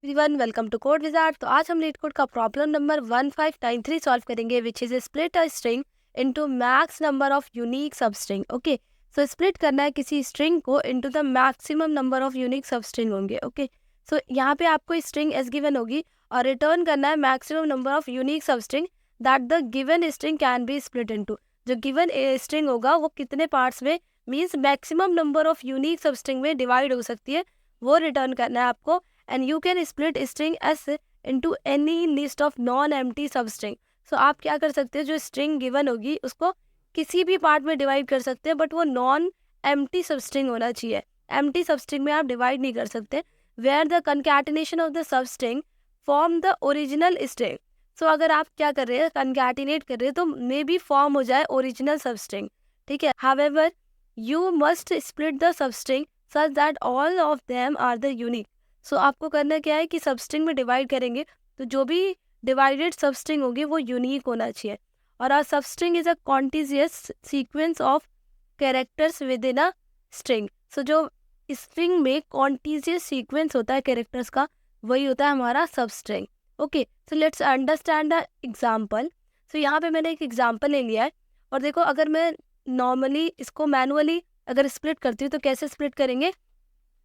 Everyone welcome to code wizard. तो आज हम लीड कोड का प्रॉब्लम नंबर 1593 सॉल्व करेंगे, which is split a string into max number of unique substring. Okay, so split करना है किसी string को into the maximum number of unique substring होंगे। ओके, सो यहाँ पे आपको स्ट्रिंग एस गिवन होगी और रिटर्न करना है मैक्सिमम नंबर ऑफ यूनिक सब string that the given string can be split into. जो गिवन स्ट्रिंग होगा वो कितने पार्ट्स में, means maximum number of unique सब स्ट्रिंग में डिवाइड हो सकती है, वो रिटर्न करना है आपको। And you can split string s into any list of non-empty substring। So आप क्या कर सकते हैं, जो string given होगी उसको किसी भी पार्ट में डिवाइड कर सकते हैं, बट वो नॉन एम्प्टी सबस्ट्रिंग होना चाहिए। एम्प्टी सबस्ट्रिंग में आप डिवाइड नहीं कर सकते। Where the concatenation of the substring form the original string. So अगर आप क्या कर रहे हैं, कंकैटिनेट कर रहे हैं, तो मे बी फॉर्म हो जाए ओरिजिनल सबस्ट्रिंग। ठीक है, however you must split the substring such that all of them are the unique. So आपको करना क्या है कि सबस्ट्रिंग में डिवाइड करेंगे तो जो भी डिवाइडेड सबस्ट्रिंग होगी वो यूनिक होना चाहिए। और a substring is a contiguous sequence of characters within a string. So जो स्ट्रिंग में कॉन्टिजियस सीक्वेंस होता है कैरेक्टर्स का, वही होता है हमारा substring. Okay, so let's understand the example. So यहाँ पे मैंने एक एग्जाम्पल ले लिया है और देखो, अगर मैं नॉर्मली इसको मैनुअली अगर स्प्लिट करती हूँ तो कैसे स्प्लिट करेंगे।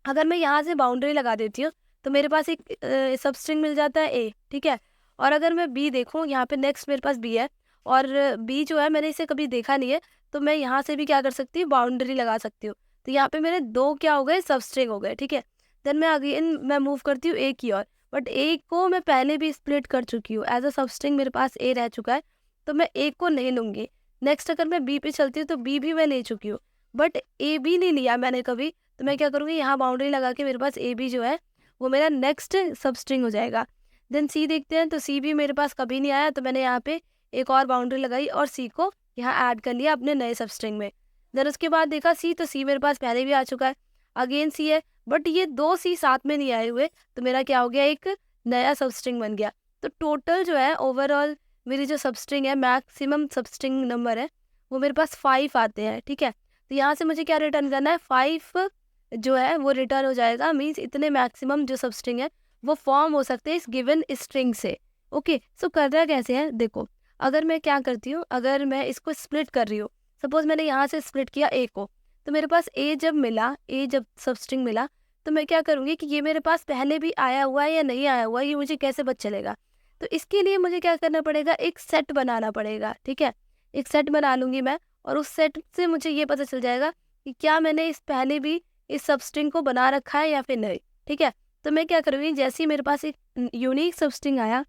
अगर मैं यहाँ से बाउंड्री लगा देती हूँ तो मेरे पास एक सब स्ट्रिंग मिल जाता है ए। ठीक है, और अगर मैं बी देखूँ, यहाँ पे नेक्स्ट मेरे पास बी है और बी जो है मैंने इसे कभी देखा नहीं है, तो मैं यहाँ से भी क्या कर सकती हूँ, बाउंड्री लगा सकती हूँ। तो यहाँ पे मेरे दो क्या हो गए, सब स्ट्रिंग हो गए। ठीक है, देन मैं अगेन मैं मूव करती हूँ ए की ओर, बट ए को मैं पहले भी स्प्लिट कर चुकी हूँ, एज अ सब स्ट्रिंग मेरे पास ए रह चुका है, तो मैं ए को नहीं लूँगी। नेक्स्ट अगर मैं बी पे चलती हूँ तो बी भी मैं ले चुकी हूँ, बट ए भी नहीं लिया मैंने कभी। तो मैं क्या करूँगी, यहाँ बाउंड्री लगा के मेरे पास ए बी जो है वो मेरा नेक्स्ट सब स्ट्रिंग हो जाएगा। देन सी देखते हैं, तो सी भी मेरे पास कभी नहीं आया, तो मैंने यहाँ पे एक और बाउंड्री लगाई और सी को यहाँ ऐड कर लिया अपने नए सब स्ट्रिंग में। देन उसके बाद देखा सी, तो सी मेरे पास पहले भी आ चुका है, अगेन सी है, बट ये दो सी साथ में नहीं आए हुए, तो मेरा क्या हो गया, एक नया सब स्ट्रिंग बन गया। तो टोटल जो है ओवरऑल मेरी जो सब स्ट्रिंग है, मैक्सिमम सब स्ट्रिंग नंबर है, वो मेरे पास 5 आते हैं। ठीक है, तो यहाँ से मुझे क्या रिटर्न करना है, 5 जो है वो रिटर्न हो जाएगा। मीन्स इतने मैक्सिमम जो सब स्ट्रिंग है वो फॉर्म हो सकते हैं इस गिवन स्ट्रिंग से। ओके, सो करना कैसे है, देखो, अगर मैं क्या करती हूँ, अगर मैं इसको स्प्लिट कर रही हूँ, सपोज मैंने यहाँ से स्प्लिट किया ए को, तो मेरे पास ए जब मिला, ए जब सब स्ट्रिंग मिला, तो मैं क्या करूँगी कि ये मेरे पास पहले भी आया हुआ है या नहीं आया हुआ है, ये मुझे कैसे पता चलेगा। तो इसके लिए मुझे क्या करना पड़ेगा, एक सेट बनाना पड़ेगा। ठीक है, एक सेट बना लूँगी मैं, और उस सेट से मुझे ये पता चल जाएगा कि क्या मैंने इस पहले भी इस सबस्ट्रिंग को बना रखा है या फिर नहीं। ठीक है, तो मैं क्या करूँगी, जैसे ही मेरे पास एक यूनिक सबस्ट्रिंग आया,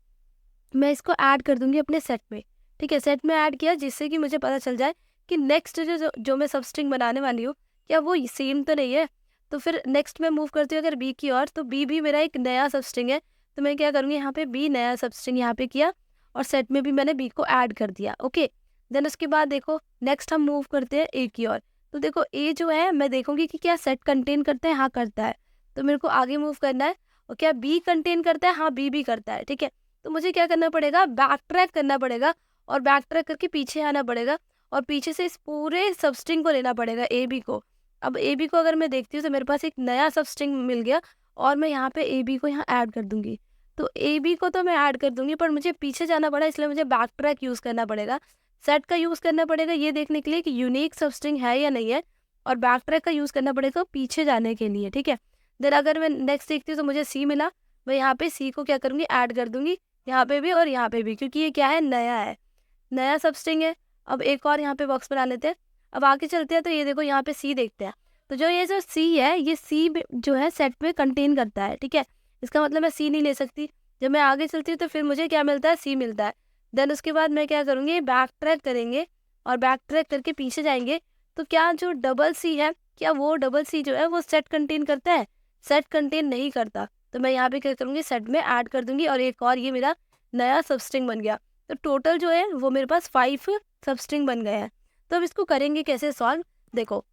मैं इसको ऐड कर दूंगी अपने सेट में। ठीक है, सेट में ऐड किया, जिससे कि मुझे पता चल जाए कि नेक्स्ट जो मैं सबस्ट्रिंग बनाने वाली हूँ, क्या वो सेम तो नहीं है। तो फिर नेक्स्ट मैं मूव करती हूँ अगर बी की ओर, तो बी भी मेरा एक नया सबस्ट्रिंग है, तो मैं क्या करूँगी, यहाँ पे बी नया सबस्ट्रिंग यहाँ पे किया और सेट में भी मैंने बी को ऐड कर दिया। ओके, देन उसके बाद देखो नेक्स्ट हम मूव करते हैं ए की ओर। तो देखो ए जो है मैं देखूंगी कि क्या सेट कंटेन करता है, हाँ करता है, तो मेरे को आगे मूव करना है। और क्या बी कंटेन करता है, हाँ बी भी करता है। ठीक है, तो मुझे क्या करना पड़ेगा, बैक ट्रैक करना पड़ेगा और बैक ट्रैक करके पीछे आना पड़ेगा और पीछे से इस पूरे सबस्ट्रिंग को लेना पड़ेगा, ए बी को। अब ए बी को अगर मैं देखती हूँ तो मेरे पास एक नया सबस्ट्रिंग मिल गया और मैं यहाँ पे ए बी को यहाँ ऐड कर दूंगी। तो ए बी को तो मैं ऐड कर दूंगी, पर मुझे पीछे जाना पड़ा, इसलिए मुझे बैक ट्रैक यूज़ करना पड़ेगा। सेट का यूज़ करना पड़ेगा ये देखने के लिए कि यूनिक सबस्ट्रिंग है या नहीं है, और बैक ट्रैक का यूज़ करना पड़ेगा पीछे जाने के लिए। ठीक है, देन अगर मैं नेक्स्ट देखती हूँ तो मुझे सी मिला, मैं यहाँ पे सी को क्या करूँगी, ऐड कर दूंगी यहाँ पे भी और यहाँ पे भी, क्योंकि ये क्या है, नया है, नया सबस्ट्रिंग है। अब एक और यहाँ पे बॉक्स बना लेते हैं। अब आगे चलते हैं, तो ये देखो यहाँ पे सी देखते हैं। तो जो ये जो सी है, ये सी जो है सेट में कंटेन करता है। ठीक है, इसका मतलब मैं सी नहीं ले सकती। जब मैं आगे चलती हूँ तो फिर मुझे क्या मिलता है, सी मिलता है। देन उसके बाद मैं क्या करूँगी, बैक ट्रैक करेंगे और बैक ट्रैक करके पीछे जाएंगे। तो क्या जो डबल सी है, क्या वो डबल सी जो है वो सेट कंटेन करता है, सेट कंटेन नहीं करता। तो मैं यहाँ पे क्या करूँगी, सेट में ऐड कर दूंगी और एक और ये मेरा नया सबस्ट्रिंग बन गया। तो टोटल जो है वो मेरे पास 5 सबस्ट्रिंग बन गए हैं। तो अब इसको करेंगे कैसे सॉल्व, देखो,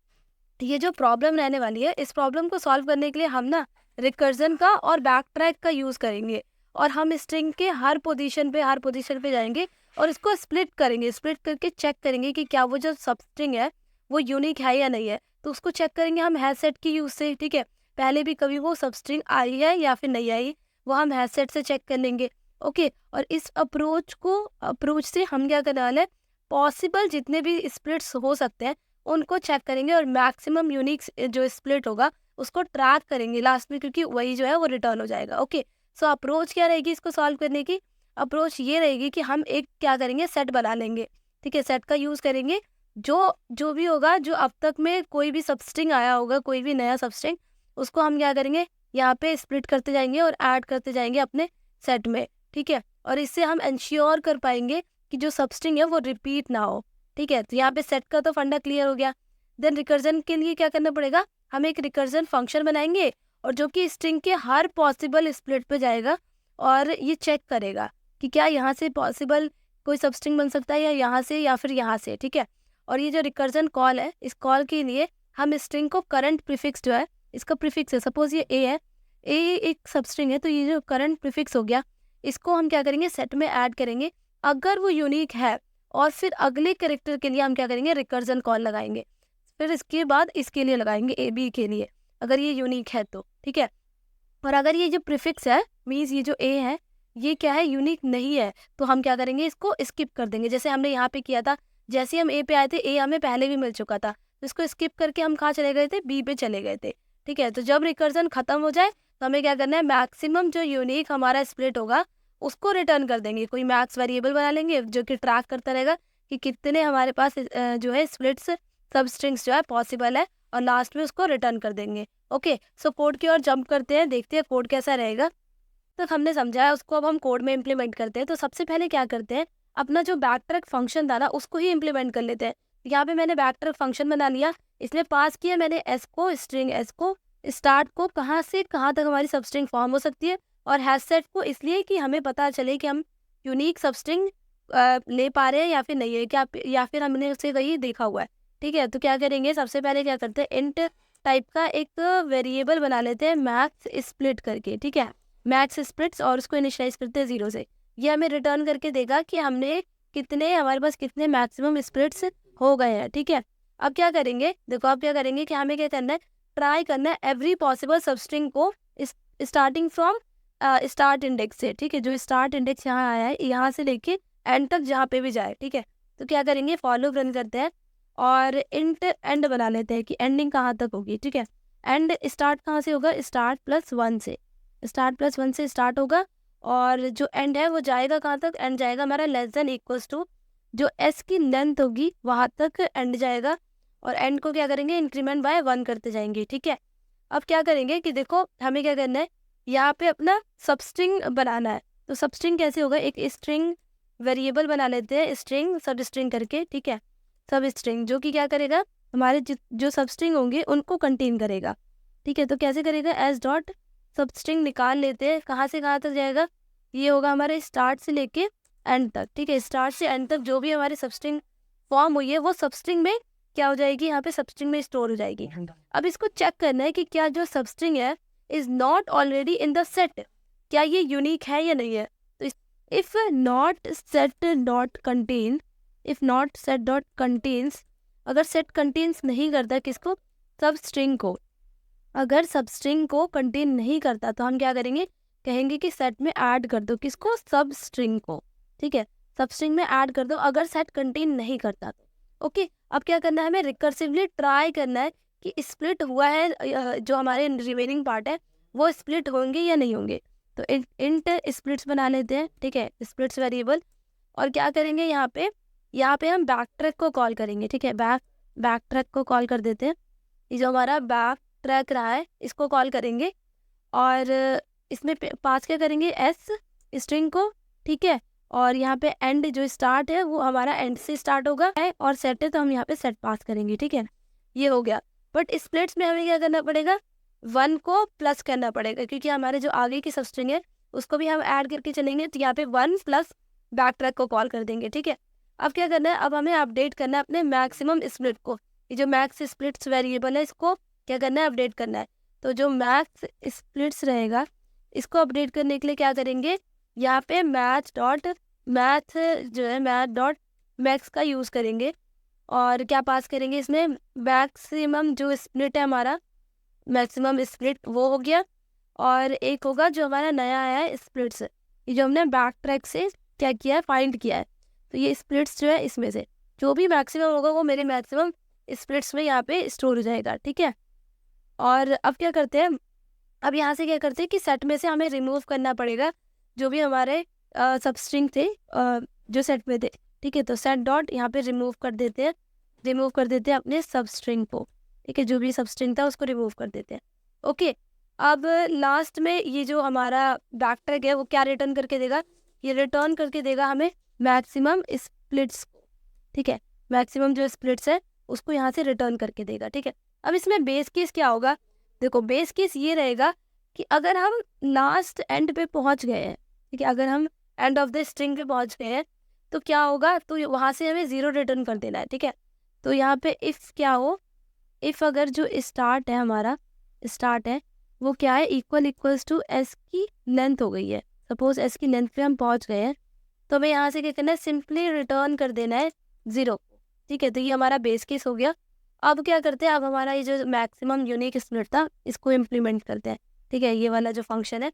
ये जो प्रॉब्लम रहने वाली है, इस प्रॉब्लम को सॉल्व करने के लिए हम ना रिकर्जन का और बैक ट्रैक का यूज़ करेंगे, और हम स्ट्रिंग के हर पोजीशन पे जाएंगे और इसको स्प्लिट करेंगे। स्प्लिट करके चेक करेंगे कि क्या वो जो सब स्ट्रिंग है वो यूनिक है या नहीं है। तो उसको चेक करेंगे हम हैश सेट की यूज़ से। ठीक है, पहले भी कभी वो सब स्ट्रिंग आई है या फिर नहीं आई, वो हम हैशसेट से चेक कर लेंगे। ओके, और इस अप्रोच से हम क्या करने वाले हैं, पॉसिबल जितने भी स्प्लिट्स हो सकते हैं उनको चेक करेंगे और मैक्सिमम यूनिक जो स्प्लिट होगा उसको ट्रैक करेंगे लास्ट में, क्योंकि वही जो है वो रिटर्न हो जाएगा। ओके, सो अप्रोच क्या रहेगी इसको सॉल्व करने की? अप्रोच ये रहेगी कि हम एक क्या करेंगे, सेट बना लेंगे। ठीक है, सेट का यूज़ करेंगे। जो जो भी होगा, जो अब तक में कोई भी सबस्ट्रिंग आया होगा, कोई भी नया सबस्ट्रिंग, उसको हम क्या करेंगे, यहाँ पे स्प्लिट करते जाएंगे और ऐड करते जाएंगे अपने सेट में। ठीक है, और इससे हम इंश्योर कर पाएंगे कि जो सबस्ट्रिंग है वो रिपीट ना हो। ठीक है, तो यहाँ पे सेट का तो फंडा क्लियर हो गया। देन रिकर्जन के लिए क्या करना पड़ेगा, हम एक रिकर्जन फंक्शन बनाएंगे और जो कि स्ट्रिंग के हर पॉसिबल स्प्लिट पे जाएगा और ये चेक करेगा कि क्या यहाँ से पॉसिबल कोई सबस्ट्रिंग बन सकता है या यहाँ से या फिर यहाँ से। ठीक है, और ये जो रिकर्जन कॉल है, इस कॉल के लिए हम स्ट्रिंग को करंट प्रीफिक्स जो है, इसका प्रीफिक्स है, सपोज ये ए है, ए एक सबस्ट्रिंग है, तो ये जो करंट प्रीफिक्स हो गया, इसको हम क्या करेंगे, सेट में ऐड करेंगे। अगर वो यूनिक है और फिर अगले कैरेक्टर के लिए हम क्या करेंगे, रिकर्जन कॉल लगाएंगे। फिर इसके बाद इसके लिए लगाएंगे, ए बी के लिए, अगर ये यूनिक है तो। ठीक है, और अगर ये जो प्रीफिक्स है, मीन्स ये जो ए है ये क्या है, यूनिक नहीं है, तो हम क्या करेंगे, इसको स्किप कर देंगे। जैसे हमने यहाँ पे किया था, जैसे हम ए पे आए थे, ए हमें पहले भी मिल चुका था, तो इसको स्किप करके हम कहाँ चले गए थे, बी पे चले गए थे। ठीक है, तो जब रिकर्जन खत्म हो जाए तो हमें क्या करना है, मैक्सिमम जो यूनिक हमारा स्प्लिट होगा उसको रिटर्न कर देंगे। कोई मैक्स वेरिएबल बना लेंगे जो कि ट्रैक करता रहेगा कि कितने हमारे पास जो है स्प्लिट्स सब स्ट्रिंग्स जो है पॉसिबल है, और लास्ट में उसको रिटर्न कर देंगे। ओके, सो कोड की ओर जंप करते हैं, देखते हैं कोड कैसा रहेगा। तो हमने समझाया उसको, अब हम कोड में इम्प्लीमेंट करते हैं। तो सबसे पहले क्या करते हैं, अपना जो बैकट्रैक फंक्शन था ना उसको ही इम्प्लीमेंट कर लेते हैं। यहाँ पे मैंने बैकट्रैक फंक्शन बना लिया, इसमें पास किया मैंने एस को, स्ट्रिंग एस को, स्टार्ट को, कहाँ से कहाँ तक हमारी सबस्ट्रिंग फॉर्म हो सकती है, और हैशसेट को इसलिए कि हमें पता चले कि हम यूनिक सबस्ट्रिंग ले पा रहे हैं या फिर नहीं है, क्या या फिर हमने उसे कहीं देखा हुआ है। ठीक है, तो क्या करेंगे, सबसे पहले क्या करते हैं, इंट टाइप का एक वेरिएबल बना लेते हैं मैक्स स्प्लिट करके। ठीक है, मैक्स स्प्लिट्स, और उसको इनिशियलाइज करते हैं 0 से। ये हमें रिटर्न करके देगा कि हमने कितने, हमारे पास कितने मैक्सिमम स्प्लिट्स हो गए हैं। ठीक है, अब क्या करेंगे, देखो अब क्या करेंगे कि हमें क्या करना है, ट्राई करना है एवरी पॉसिबल सबस्ट्रिंग को स्टार्टिंग फ्रॉम स्टार्ट इंडेक्स से। ठीक है, जो स्टार्ट इंडेक्स यहाँ आया है यहाँ से लेके एंड तक जहाँ पे भी जाए। ठीक है, तो क्या करेंगे, फॉलो रन करते हैं और इंट एंड बना लेते हैं कि एंडिंग कहाँ तक होगी। ठीक है, एंड स्टार्ट कहाँ से होगा, स्टार्ट प्लस 1 से, स्टार्ट प्लस 1 से स्टार्ट होगा, और जो एंड है वो जाएगा कहाँ तक, एंड जाएगा हमारा लेस देन इक्वल्स टू जो एस की लेंथ होगी वहाँ तक एंड जाएगा, और एंड को क्या करेंगे, इंक्रीमेंट बाय 1 करते जाएंगे। ठीक है, अब क्या करेंगे कि देखो हमें क्या करना है, यहाँ पे अपना सबस्ट्रिंग बनाना है। तो सबस्ट्रिंग कैसे होगा, एक स्ट्रिंग वेरिएबल बना लेते हैं, स्ट्रिंग सब स्ट्रिंग करके। ठीक है, सब स्ट्रिंग जो कि क्या करेगा, हमारे जो सबस्ट्रिंग होंगे उनको कंटेन करेगा। ठीक है, तो कैसे करेगा, एस डॉट सबस्ट्रिंग निकाल लेते हैं, कहाँ से कहाँ तक जाएगा, ये होगा हमारे स्टार्ट से लेके एंड तक। ठीक है, स्टार्ट से एंड तक जो भी हमारी सबस्ट्रिंग फॉर्म हुई है वो सबस्ट्रिंग में क्या हो जाएगी, यहाँ पे सबस्ट्रिंग में स्टोर हो जाएगी। अब इसको चेक करना है कि क्या जो सबस्ट्रिंग है is not already in the set, क्या ये यूनिक है या नहीं है। तो if not set dot contain, if not set dot contains, अगर सेट कंटेन्स नहीं करता किसको, सबस्ट्रिंग को, अगर सबस्ट्रिंग को कंटेन नहीं करता तो हम क्या करेंगे, कहेंगे कि सेट में ऐड कर दो किसको, सब स्ट्रिंग को। ठीक है, सबस्ट्रिंग में ऐड कर दो अगर सेट कंटेन नहीं करता तो। ओके, अब क्या करना है, हमें रिकर्सिवली ट्राई करना है कि स्प्लिट हुआ है, जो हमारे रिमेनिंग पार्ट है वो स्प्लिट होंगे या नहीं होंगे। तो इंट स्प्लिट्स बना लेते हैं। ठीक है, स्प्लिट्स वेरिएबल, और क्या करेंगे, यहाँ पे हम बैक ट्रैक को कॉल करेंगे। ठीक है, बैक ट्रैक को कॉल कर देते हैं, ये जो हमारा बैक ट्रैक रहा है इसको कॉल करेंगे, और इसमें पास क्या करेंगे, एस स्ट्रिंग को। ठीक है, और यहाँ पे एंड जो स्टार्ट है वो हमारा एंड से स्टार्ट होगा है, और सेट है तो हम यहाँ पे सेट पास करेंगे। ठीक है, ये हो गया। बट स्प्लिट्स में हमें क्या करना पड़ेगा, 1 को प्लस करना पड़ेगा, क्योंकि हमारे जो आगे की सबस्ट्रिंग है उसको भी हम ऐड करके चलेंगे, तो यहाँ पे 1 प्लस बैक ट्रैक को कॉल कर देंगे। ठीक है, अब क्या करना है, अब हमें अपडेट करना है अपने मैक्सिमम स्प्लिट को। ये जो मैक्स स्प्लिट्स वेरिएबल है इसको क्या करना है, अपडेट करना है। तो जो मैक्स स्प्लिट्स रहेगा इसको अपडेट करने के लिए क्या करेंगे, यहाँ पे मैथ जो है मैथ डॉट मैक्स का यूज़ करेंगे, और क्या पास करेंगे इसमें, मैक्सिमम जो स्प्लिट है हमारा, मैक्सिमम स्प्लिट वो हो गया, और एक होगा जो हमारा नया आया है स्प्लिट्स, ये जो हमने बैक ट्रैक से क्या किया है, फाइंड किया है। तो ये स्प्लिट्स जो है इसमें से जो भी मैक्सिमम होगा वो मेरे मैक्सिमम स्प्लिट्स में यहाँ पे स्टोर हो जाएगा, ठीक है। और अब क्या करते हैं, अब यहाँ से क्या करते हैं कि सेट में से हमें रिमूव करना पड़ेगा जो भी हमारे सबस्ट्रिंग थे जो सेट में थे, ठीक है। तो सेट डॉट यहाँ पे रिमूव कर देते हैं अपने सबस्ट्रिंग को, ठीक है। जो भी सबस्ट्रिंग था उसको रिमूव कर देते हैं, ओके। अब लास्ट में ये जो हमारा बैक ट्रैक है वो क्या रिटर्न करके देगा, ये रिटर्न करके देगा हमें मैक्सिमम स्प्लिट्स को, ठीक है। मैक्सिमम जो स्प्लिट्स है उसको यहाँ से रिटर्न करके देगा, ठीक है। अब इसमें बेस केस क्या होगा, देखो बेस केस ये रहेगा कि अगर हम लास्ट एंड पे पहुँच गए हैं, ठीक है, अगर हम एंड ऑफ द स्ट्रिंग पे पहुँच गए हैं तो क्या होगा, तो वहाँ से हमें 0 रिटर्न कर देना है, ठीक है। तो यहाँ पे इफ़ क्या हो, इफ़ अगर जो स्टार्ट है हमारा स्टार्ट है वो क्या है, इक्वल्स टू एस की लेंथ हो गई है। सपोज एस की लेंथ पे हम पहुँच गए हैं तो हमें यहाँ से क्या करना है, सिंपली रिटर्न कर देना है 0, ठीक है। तो ये हमारा बेस केस हो गया। अब क्या करते हैं, अब हमारा ये जो मैक्सिमम यूनिक स्प्लिट था इसको इम्प्लीमेंट करते हैं, ठीक है। ये वाला जो फंक्शन है,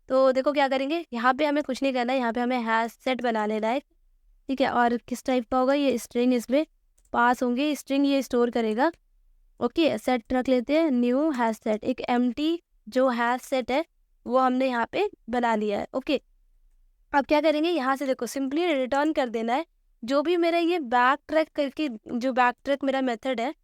तो देखो क्या करेंगे, यहाँ पे हमें कुछ नहीं करना है, यहाँ पे हमें हैश सेट बना लेना है, ठीक है। और किस टाइप का होगा, ये स्ट्रिंग इसमें पास होंगे, स्ट्रिंग ये स्टोर करेगा, ओके। सेट रख लेते हैं, न्यू हैश सेट, एक एम्प्टी जो हैश सेट है वो हमने यहाँ पे बना लिया है, ओके। अब क्या करेंगे, यहाँ से देखो सिंपली रिटर्न कर देना है जो भी मेरा ये बैक ट्रैक करके, जो बैक ट्रैक मेरा मेथड है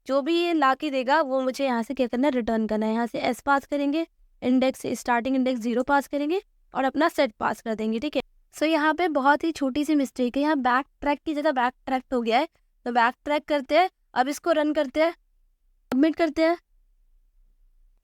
जो भी ये ला के देगा वो मुझे यहाँ से क्या करना है, रिटर्न करना है। यहाँ से एस पास करेंगे, इंडेक्स स्टार्टिंग इंडेक्स 0 पास करेंगे और अपना सेट पास कर देंगे, ठीक है। सो यहाँ पे बहुत ही छोटी सी मिस्टेक है, यहाँ बैक ट्रैक की जगह बैक ट्रैक हो गया है, तो बैक ट्रैक करते हैं। अब इसको रन करते हैं, सबमिट करते हैं।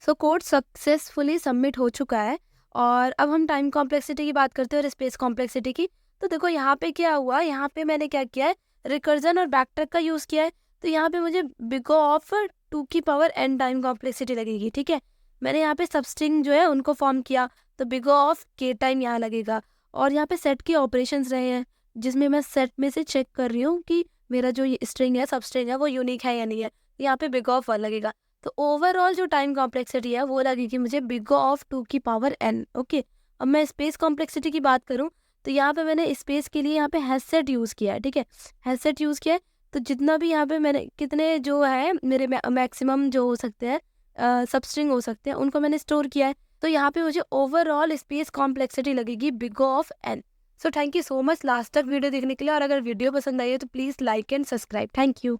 सो कोड सक्सेसफुली सबमिट हो चुका है। और अब हम टाइम कॉम्प्लेक्सिटी की बात करते हैं और स्पेस कॉम्प्लेक्सिटी की। तो देखो यहाँ पे क्या हुआ, यहाँ पे मैंने क्या किया है, रिकर्जन और बैक ट्रैक का यूज़ किया है। तो यहाँ पे मुझे बिग ऑफ 2 की पावर n टाइम कॉम्प्लेक्सिटी लगेगी, ठीक है। मैंने यहाँ पे सबस्ट्रिंग जो है उनको फॉर्म किया तो बिग ऑफ k टाइम यहाँ लगेगा। और यहाँ पे सेट के ऑपरेशंस रहे हैं जिसमें मैं सेट में से चेक कर रही हूँ कि मेरा जो ये स्ट्रिंग है सबस्ट्रिंग है वो यूनिक है या नहीं है, यहाँ पे बिग ऑफ 1 लगेगा। तो ओवरऑल जो टाइम कॉम्प्लेक्सिटी है वो लगेगी मुझे बिग ऑफ 2 की पावर n, ओके। अब मैं स्पेस कॉम्प्लेक्सिटी की बात करूँ तो यहाँ पे मैंने स्पेस के लिए यहाँ पे हैश सेट यूज़ किया है, ठीक है। हैश सेट यूज़ किया है तो जितना भी यहाँ पे मैंने कितने जो है मेरे मैक्सिमम जो हो सकते हैं सबस्ट्रिंग हो सकते हैं उनको मैंने स्टोर किया है। तो यहाँ पे मुझे ओवरऑल स्पेस कॉम्प्लेक्सिटी लगेगी big of n। So thank you so much last तक वीडियो देखने के लिए। और अगर वीडियो पसंद आई है तो please like and subscribe. Thank you.